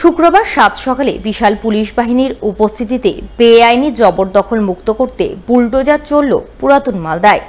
শুক্রবার ৭ সকালে বিশাল পুলিশ বাহিনীর উপস্থিতিতে বেআইনি জবরদখল মুক্ত করতে বুলডোজার চলল পুরাতন মালদায়।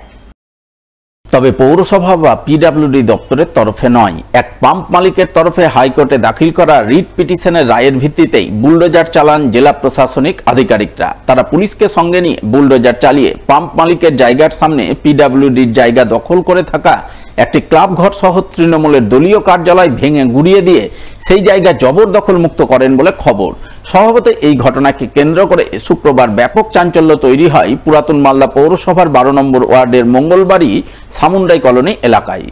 তবে পৌরসভা বা পিডব্লিউডি দপ্তরের তরফে নয়, এক পাম্প মালিকের তরফে হাইকোর্টে দাখিল করা রিট পিটিশনের রায়ের ভিত্তিতেই বুলডোজার চালান জেলা প্রশাসনিক আধিকারিকরা। তারা পুলিশকে সঙ্গে নিয়ে বুলডোজার চালিয়ে পাম্প মালিকের জায়গার সামনে পিডব্লিউডির জায়গা দখল করে থাকা একটি ক্লাব ঘর সহ তৃণমূলের দলীয় কার্যালয় ভেঙে গুড়িয়ে দিয়ে সেই জায়গা জবরদখল মুক্ত করেন বলে খবর। স্বভাবতই এই ঘটনাকে কেন্দ্র করে শুক্রবার ব্যাপক চাঞ্চল্য তৈরি হয় পুরাতন মালদা পৌরসভার 12 নম্বর ওয়ার্ডের মঙ্গলবাড়ি সামুন্ডাই কলোনি এলাকায়।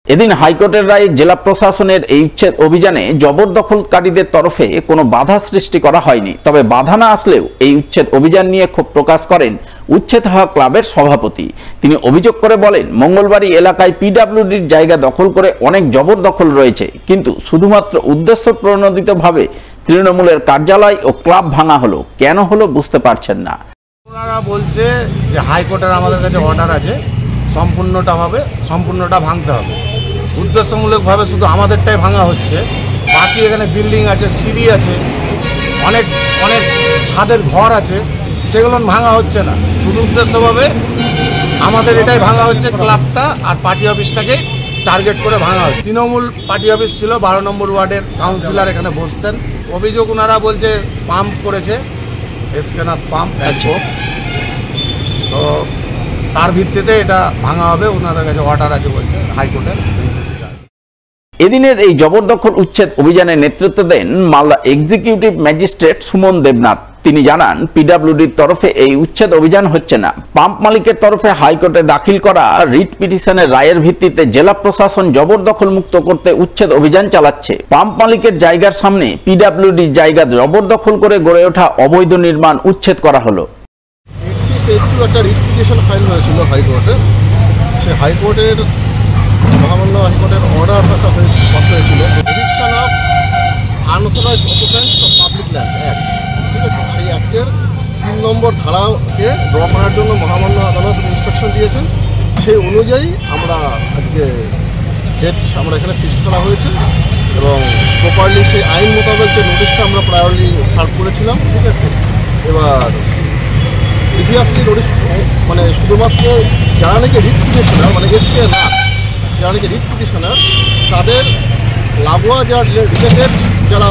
এদিন হাইকোর্টের রায়ে জেলা প্রশাসনের এই উচ্ছেদ অভিযানে জবরদখলকারীদের তরফে কোনো বাধা সৃষ্টি করা হয়নি। তবে বাধা না আসলেও এই উচ্ছেদ অভিযান নিয়ে ক্ষোভ প্রকাশ করেন উচ্ছেদ হওয়া ক্লাবের সভাপতি। তিনি অভিযোগ করে বলেন, মঙ্গলবাড়ি এলাকায় পিডব্লিউডির জায়গা দখল করে অনেক জবরদখল রয়েছে, কিন্তু শুধুমাত্র উদ্দেশ্য প্রণোদিতভাবে তৃণমূলের কার্যালয় ও ক্লাব ভাঙা হলো। কেন হলো বুঝতে পারছেন না। ওনারা বলছে যে হাইকোর্টের আমাদের কাছে অর্ডার আছে, সম্পূর্ণটা ভাঙতে হবে। উদ্দেশ্যমূলকভাবে শুধু আমাদেরটাই ভাঙা হচ্ছে, বাকি এখানে বিল্ডিং আছে, সিঁড়ি আছে, অনেক অনেক ছাদের ঘর আছে, সেগুলো ভাঙা হচ্ছে না। শুধু উদ্দেশ্যভাবে আমাদের এটাই ভাঙা হচ্ছে, ক্লাবটা আর পার্টি অফিসটাকে টার্গেট করে ভাঙা হচ্ছে। তৃণমূল পার্টি অফিস ছিল, 12 নম্বর ওয়ার্ডের কাউন্সিলর এখানে বসতেন। অভিযোগ ওনারা বলছে পাম্প করেছে, এসকেনাথ পাম্প একশো, তো তার ভিত্তিতে এটা ভাঙা হবে। ওনাদের কাছে অর্ডার আছে বলছে হাইকোর্টের। এদিনের এই জবরদখল উচ্ছেদ অভিযানে নেতৃত্ব দেন মালদা এক্সিকিউটিভ ম্যাজিস্ট্রেট সুমন দেবনাথ। তিনি জানান, পিডব্লিউডির তরফে এই উচ্ছেদ অভিযান হচ্ছে না। পাম্প মালিকের তরফে হাইকোর্টে দাখিল করা রিট পিটিশনের রায়ের ভিত্তিতে জেলা প্রশাসন জবরদখল মুক্ত করতে উচ্ছেদ অভিযান চালাচ্ছে। পাম্প মালিকের জায়গার সামনে পিডব্লিউডির জায়গা জবরদখল করে গড়ে ওঠা অবৈধ নির্মাণ উচ্ছেদ করা হলো। একটা রিট পিটিশন ফাইল হয়েছিল হাইকোর্টে, সে হাইকোর্টের মহামান্য হাইকোর্টের অর্ডার পাস হয়েছিল eviction of unauthorised occupants of public land act. ঠিক আছে, সেই অ্যাক্টের 3 নম্বর ধারাকে ড্র করার জন্য মহামান্য আদালত ইনস্ট্রাকশন দিয়েছেন। সেই অনুযায়ী আমরা আজকে ডেট আমরা এখানে ফিক্সড করা হয়েছে এবং প্রপারলি সেই আইন মোতাবেক যে নোটিশটা আমরা প্রায়োরলি সার্ভ করেছিলাম। ঠিক আছে, এবার প্রিভিয়াসলি নোটিশ মানে শুধুমাত্র যারা নাকি রিট পিটিশনার মানে এসকে না, যারা নাকি রিট পিটিশনার তাদের লাগোয়া যারা রিলেটেড যারা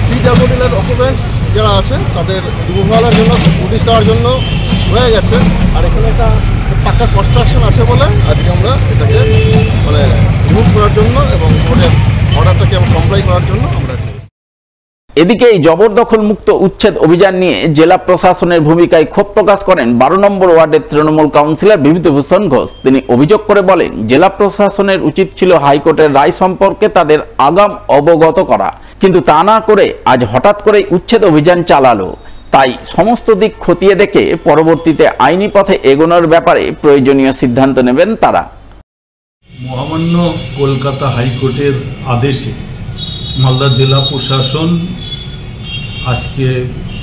পিডব্লিউডির অকুপেন্টস যারা আছে তাদের রিমুভালের জন্য নোটিশ দেওয়ার জন্য হয়ে গেছে। আর এখানে একটা পাক্কা কনস্ট্রাকশন আছে বলে আজকে আমরা এটাকে মানে রিমুভ করার জন্য এবং কোর্টের অর্ডারটাকে কমপ্লাই করার জন্য আমরা। এদিকে এই জবরদখল মুক্ত উচ্ছেদ অভিযান নিয়ে জেলা প্রশাসনের ভূমিকায় ক্ষোভ প্রকাশ করেন 12 নম্বর ওয়ার্ডের তৃণমূল কাউন্সিলর বিভূতিভূষণ ঘোষ। তিনি অভিযোগ করে বলেন, জেলা প্রশাসনের উচিত ছিল হাইকোর্টের রায় সম্পর্কে তাদের আগাম অবগত করা, কিন্তু তা না করে আজ হঠাৎ করেই উচ্ছেদ অভিযান চালালো। তাই সমস্ত দিক খতিয়ে দেখে পরবর্তীতে আইনি পথে এগোনোর ব্যাপারে প্রয়োজনীয় সিদ্ধান্ত নেবেন তারা। মহামান্য কলকাতা হাইকোর্টের আদেশে মালদা জেলা প্রশাসন আজকে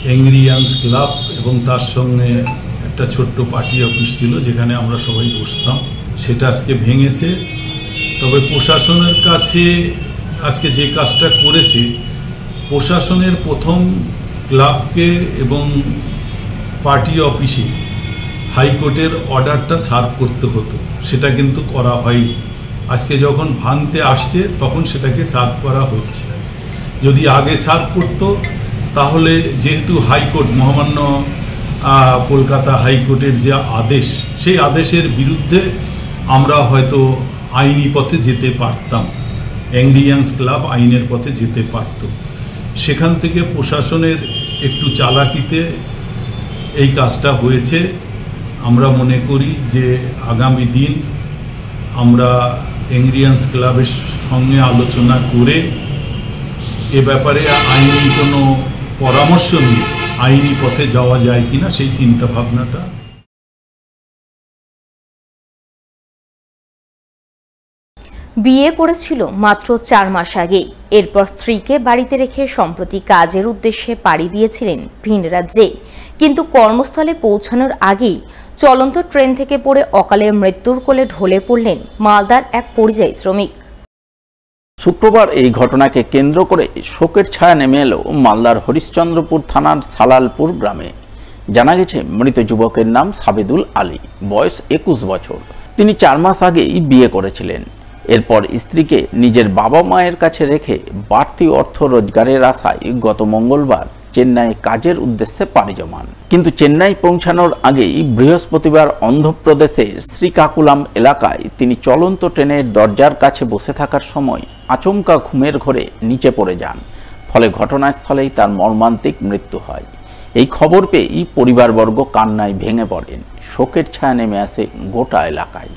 অ্যাংরি ইয়াংস ক্লাব এবং তার সঙ্গে একটা ছোট্ট পার্টি অফিস ছিল যেখানে আমরা সবাই বসতাম, সেটা আজকে ভেঙেছে। তবে প্রশাসনের কাছে আজকে যে কাজটা করেছে, প্রশাসনের প্রথম ক্লাবকে এবং পার্টি অফিসে হাইকোর্টের অর্ডারটা সার্ভ করতে হতো, সেটা কিন্তু করা হয়নি। আজকে যখন ভাঙতে আসছে তখন সেটাকে সার্ভ করা হচ্ছে। যদি আগে সার্ভ করতো তাহলে যেহেতু হাইকোর্ট মহামান্য কলকাতা হাইকোর্টের যে আদেশ, সেই আদেশের বিরুদ্ধে আমরা হয়তো আইনি পথে যেতে পারতাম, অ্যাংরি ইয়াংস ক্লাব আইনের পথে যেতে পারত। সেখান থেকে প্রশাসনের একটু চালাকিতে এই কাজটা হয়েছে। আমরা মনে করি যে আগামী দিন আমরা অ্যাংরি ইয়াংস ক্লাবের সঙ্গে আলোচনা করে এ ব্যাপারে আইনি কোনো পরামর্শ নিয়ে আইনি পথে যাওয়া যায় কিনা সেই চিন্তা ভাবনাটা। বিয়ে করেছিল মাত্র 4 মাস আগেই। এরপর স্ত্রীকে বাড়িতে রেখে সম্প্রতি কাজের উদ্দেশ্যে পাড়ি দিয়েছিলেন ভিন রাজ্যে। কিন্তু কর্মস্থলে পৌঁছানোর আগেই চলন্ত ট্রেন থেকে পড়ে অকালে মৃত্যুর কোলে ঢলে পড়লেন মালদার এক পরিযায়ী শ্রমিক। শুক্রবার এই ঘটনাকে কেন্দ্র করে শোকের ছায়া নেমে এলো মালদার হরিশ্চন্দ্রপুর থানার সালালপুর গ্রামে। জানা গেছে, মৃত যুবকের নাম সাবেদুল আলী, বয়স 21 বছর। তিনি 4 মাস আগেই বিয়ে করেছিলেন। এরপর স্ত্রীকে নিজের বাবা মায়ের কাছে রেখে বাড়তি অর্থ রোজগারের আশায় গত মঙ্গলবার চেন্নাই কাজের উদ্দেশ্যে পাড়ি জমান। কিন্তু চেন্নাই পৌঁছানোর আগেই বৃহস্পতিবার অন্ধ্রপ্রদেশের শ্রীকাকুলাম এলাকায় তিনি চলন্ত ট্রেনের দরজার কাছে বসে থাকার সময় আচমকা ঘুমের ঘোরে নিচে পড়ে যান। ফলে ঘটনাস্থলেই তার মর্মান্তিক মৃত্যু হয়। এই খবর পেয়েই পরিবারবর্গ কান্নায় ভেঙে পড়েন। শোকের ছায়া নেমে আসে গোটা এলাকায়।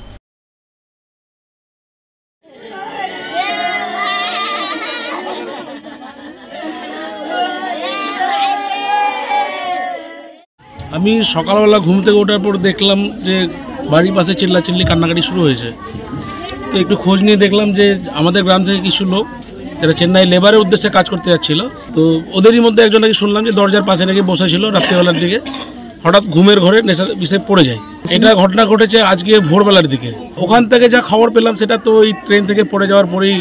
আমি সকালবেলা ঘুম থেকে ওঠার পর দেখলাম যে বাড়ির পাশে চিল্লাচিল্লি কান্নাকাটি শুরু হয়েছে। তো একটু খোঁজ নিয়ে দেখলাম যে আমাদের গ্রাম থেকে কিছু লোক যারা চেন্নাই লেবারের উদ্দেশ্যে কাজ করতে যাচ্ছিল, তো ওদেরই মধ্যে একজনকে শুনলাম যে দরজার পাশে নাকি বসেছিল রাত্রিবেলার দিকে, হঠাৎ ঘুমের ঘরে নেশা বিষয়ে পড়ে যায়। এটা ঘটনা ঘটেছে আজকে ভোরবেলার দিকে। ওখান থেকে যা খবর পেলাম সেটা তো ওই ট্রেন থেকে পড়ে যাওয়ার পরেই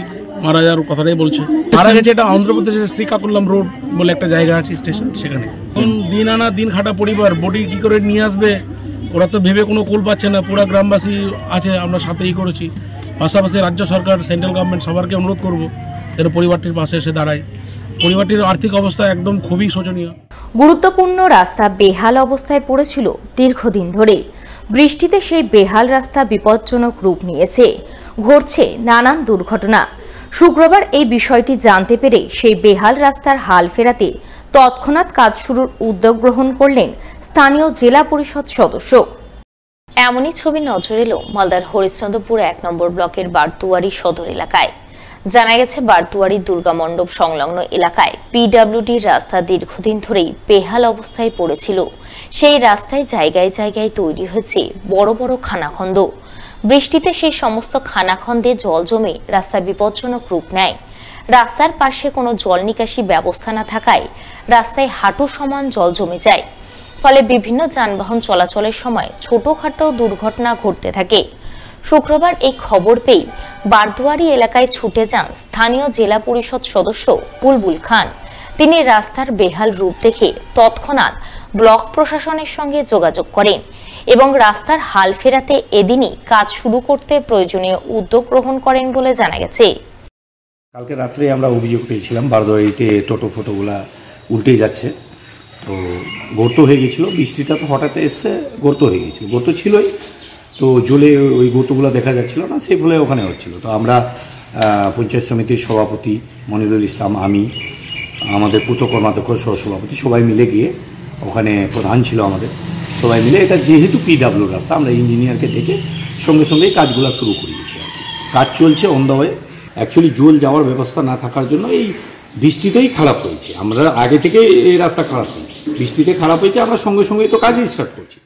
মারা যাওয়ার কথাটাই বলছে। মারা গেছে এটা অন্ধ্রপ্রদেশের শ্রীকাকুলাম রোড বলে একটা জায়গা আছে স্টেশন, সেখানে। দিন আনা দিন খাটা পরিবার বডি কি করে নিয়ে আসবে ওরা তো ভেবে কোনো কুল পাচ্ছে না। পুরা গ্রামবাসী আছে, আমরা সাথেই করেছি। পাশাপাশি রাজ্য সরকার, সেন্ট্রাল গভর্নমেন্ট সবারকে অনুরোধ করবো যেন পরিবারটির পাশে এসে দাঁড়ায়। পরিবারটির আর্থিক অবস্থা একদম খুবই শোচনীয়। গুরুত্বপূর্ণ রাস্তা বেহাল অবস্থায় পড়েছিল দীর্ঘদিন ধরে। বৃষ্টিতে সেই বেহাল রাস্তা বিপজ্জনক রূপ নিয়েছে, ঘটছে নানান দুর্ঘটনা। শুক্রবার এই বিষয়টি জানতে পেরে সেই বেহাল রাস্তার হাল ফেরাতে তৎক্ষণাৎ কাজ শুরুর উদ্যোগ গ্রহণ করলেন স্থানীয় জেলা পরিষদ সদস্য। এমনই ছবি নজরে এলো মালদার হরিশ্চন্দ্রপুর 1 নম্বর ব্লকের বারতুয়ারি সদর এলাকায়। জানা গেছে, বারতুয়ারি দুর্গা মণ্ডপ সংলগ্ন এলাকায় পিডব্লিউডি রাস্তা দীর্ঘদিন ধরেই বেহাল অবস্থায় পড়েছিল। সেই রাস্তায় জায়গায় জায়গায় তৈরি হয়েছে বড় বড় খানাখন্দ। বৃষ্টিতে সেই সমস্ত খানাখন্দে জল জমে রাস্তা বিপজ্জনক রূপ নেয়। রাস্তার পাশে কোনো জল নিকাশি ব্যবস্থা না থাকায় রাস্তায় হাঁটু সমান জল জমে যায়। ফলে বিভিন্ন যানবাহন চলাচলের সময় ছোটখাটো দুর্ঘটনা ঘটতে থাকে। শুক্রবার এই খবর পেয়ে বারদুয়ারি এলাকায় ছুটে যান স্থানীয় জেলা পরিষদ সদস্য বুলবুল খান। তিনি রাস্তার বেহাল রূপ দেখে তৎক্ষণাৎ ব্লক প্রশাসনের সঙ্গে যোগাযোগ করেন এবং রাস্তার হাল ফেরাতে এদিনই কাজ শুরু করতে প্রয়োজনীয় উদ্যোগ গ্রহণ করেন বলে জানা গেছে। কালকে রাত্রে আমরা অভিযোগ পেয়েছিলাম বারদুয়ারিতে টোটো ফোটোগুলা উল্টে যাচ্ছে, তো গর্ত হয়ে গেছিলো। বৃষ্টিটা তো হঠাৎ এসছে, গর্ত হয়ে গেছিলো। গর্ত ছিলই, তো জলে ওই গর্তগুলো দেখা যাচ্ছিল না, সেই ফলে ওখানে হচ্ছিল। তো আমরা পঞ্চায়েত সমিতির সভাপতি মনিরুল ইসলাম, আমি, আমাদের পূর্ত কর্মাধ্যক্ষ সহসভাপতি সবাই মিলে গিয়ে, ওখানে প্রধান ছিল আমাদের, সবাই মিলে, এটা যেহেতু পিডব্লিউ রাস্তা, আমরা ইঞ্জিনিয়ারকে ডেকে সঙ্গে সঙ্গেই কাজগুলো শুরু করিয়েছি আর কি। কাজ চলছে অন দ্য ওয়ে। অ্যাকচুয়ালি জল যাওয়ার ব্যবস্থা না থাকার জন্য এই বৃষ্টিতেই খারাপ হয়েছে। আমরা আগে থেকে এই রাস্তা খারাপ হয়েছে, বৃষ্টিতে খারাপ হয়েছে, আমরা সঙ্গে সঙ্গেই তো কাজ স্টার্ট করছি।